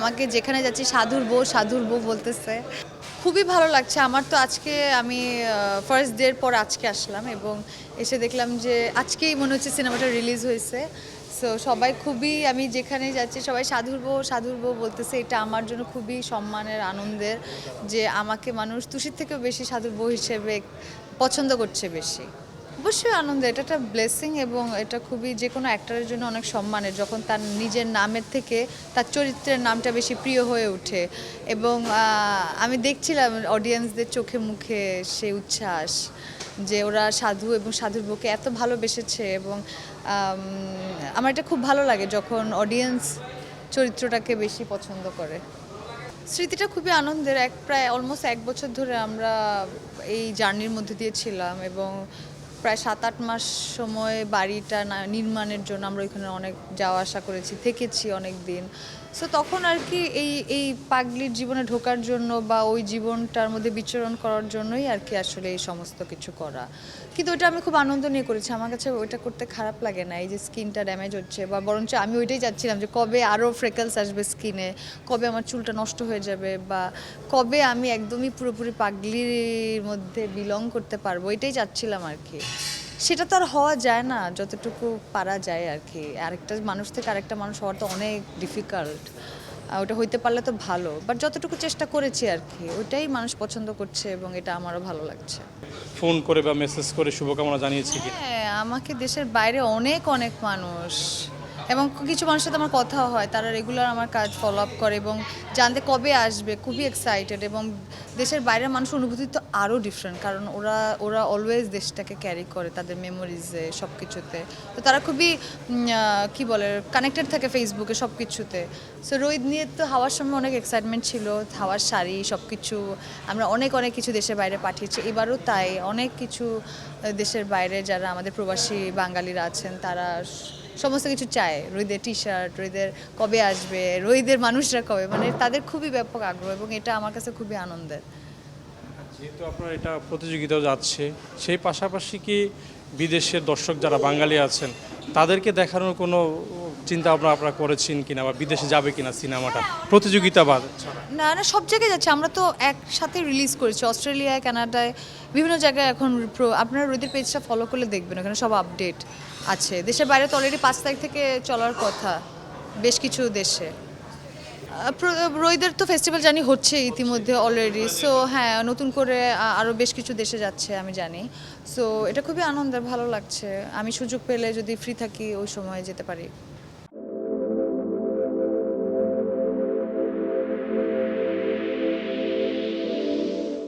আমাকে যেখানে যাচ্ছি সাধুর বউ বলতেছে। খুবই ভালো লাগছে আমার। তো আজকে আমি ফার্স্ট ডের পর আজকে আসলাম এবং এসে দেখলাম যে আজকেই মনে হচ্ছে সিনেমাটা রিলিজ হয়েছে। সো সবাই খুবই, আমি যেখানেই যাচ্ছি সবাই সাধুর বউ বলতেছে। এটা আমার জন্য খুবই সম্মানের, আনন্দের যে আমাকে মানুষ তুষির থেকেও বেশি সাধুর বউ হিসেবে পছন্দ করছে বেশি। অবশ্যই আনন্দ, এটা একটা ব্লেসিং এবং এটা খুবই যে কোনো অ্যাক্টরের জন্য অনেক সম্মানের যখন তার নিজের নামের থেকে তার চরিত্রের নামটা বেশি প্রিয় হয়ে ওঠে। এবং আমি দেখছিলাম অডিয়েন্সদের চোখে মুখে সেই উচ্ছ্বাস যে ওরা সাধু এবং সাধুর বউকে এত ভালোবেসেছে এবং আমার এটা খুব ভালো লাগে যখন অডিয়েন্স চরিত্রটাকে বেশি পছন্দ করে। স্মৃতিটা খুবই আনন্দের। প্রায় অলমোস্ট 1 বছর ধরে আমরা এই জার্নির মধ্যে দিয়ে ছিলাম এবং প্রায় 7-8 মাস সময় বাড়িটা নির্মাণের জন্য আমরা ওইখানে অনেক যাওয়া আসা করেছি, থেকেছি অনেক দিন। সো তখন আর কি এই পাগলির জীবনে ঢোকার জন্য বা ওই জীবনটার মধ্যে বিচরণ করার জন্যই আর কি আসলে এই সমস্ত কিছু করা। কিন্তু ওটা আমি খুব আনন্দ নিয়ে করেছি, আমার কাছে ওইটা করতে খারাপ লাগে না। এই যে স্কিনটা ড্যামেজ হচ্ছে বা বরঞ্চ আমি ওইটাই চাচ্ছিলাম যে কবে আরও ফ্রেকলস আসবে স্কিনে, কবে আমার চুলটা নষ্ট হয়ে যাবে বা কবে আমি একদমই পুরোপুরি পাগলির মধ্যে বিলং করতে পারবো, এটাই চাচ্ছিলাম আর কি। সেটা তো আর হওয়া যায় না, যতটুকু পারা যায় আর কি। আরেকটা মানুষ থেকে আরেকটা মানুষ হওয়ার তো অনেক ডিফিকাল্ট। ওটা হইতে পারলে তো ভালো, বাট যতটুকু চেষ্টা করেছি আর কি ওইটাই মানুষ পছন্দ করছে এবং এটা আমারও ভালো লাগছে। ফোন করে বা মেসেজ করে শুভকামনা জানিয়েছি কি? হ্যাঁ, আমাকে দেশের বাইরে অনেক অনেক মানুষ এবং কিছু মানুষের সাথে আমার কথাও হয়, তারা রেগুলার আমার কাজ ফলো আপ করে এবং জানতে কবে আসবে, খুবই এক্সাইটেড। এবং দেশের বাইরের মানুষের অনুভূতি তো আরও ডিফারেন্ট, কারণ ওরা ওরা অলওয়েজ দেশটাকে ক্যারি করে তাদের মেমোরিজে, সব কিছুতে। তো তারা খুবই কি বলে কানেক্টেড থাকে ফেসবুকে সব কিছুতে। সো রোহিত নিয়ে তো হাওয়ার সময় অনেক এক্সাইটমেন্ট ছিল, হাওয়ার শাড়ি সব কিছু আমরা অনেক অনেক কিছু দেশের বাইরে পাঠিয়েছি। এবারও তাই অনেক কিছু দেশের বাইরে যারা আমাদের প্রবাসী বাঙালিরা আছেন তারা সমস্ত কিছু চায়। রোহিতের টি শার্ট, রোহিতের কবে আসবে, রোহিতের মানুষরা কবে, মানে তাদের খুবই ব্যাপক আগ্রহ এবং এটা আমার কাছে খুবই আনন্দের। যেহেতু আপনার এটা প্রতিযোগিতাও যাচ্ছে, সেই পাশাপাশি কি বিদেশের দর্শক যারা বাঙালি আছেন তাদেরকে দেখানোর কোনো চিন্তা ভাবনা আপনারা করেছেন কিনা বা বিদেশে যাবে কিনা সিনেমাটা প্রতিযোগিতা বাদ ছাড়া? না না, সব জায়গায় যাচ্ছে। আমরা তো একসাথে রিলিজ করেছি অস্ট্রেলিয়ায়, কানাডায়, বিভিন্ন জায়গায়। এখন আপনারা রোহিতের পেজটা ফলো করলে দেখবেন ওখানে সব আপডেট আছে। দেশের বাইরে তো অলরেডি 5 তারিখ থেকে চলার কথা বেশ কিছু দেশে। রোহিতের তো ফেস্টিভ্যাল জানি হচ্ছে ইতিমধ্যে অলরেডি। সো হ্যাঁ, নতুন করে আরও বেশ কিছু দেশে যাচ্ছে আমি জানি। সো এটা খুবই আনন্দের, ভালো লাগছে। আমি সুযোগ পেলে যদি ফ্রি থাকি ওই সময় যেতে পারি।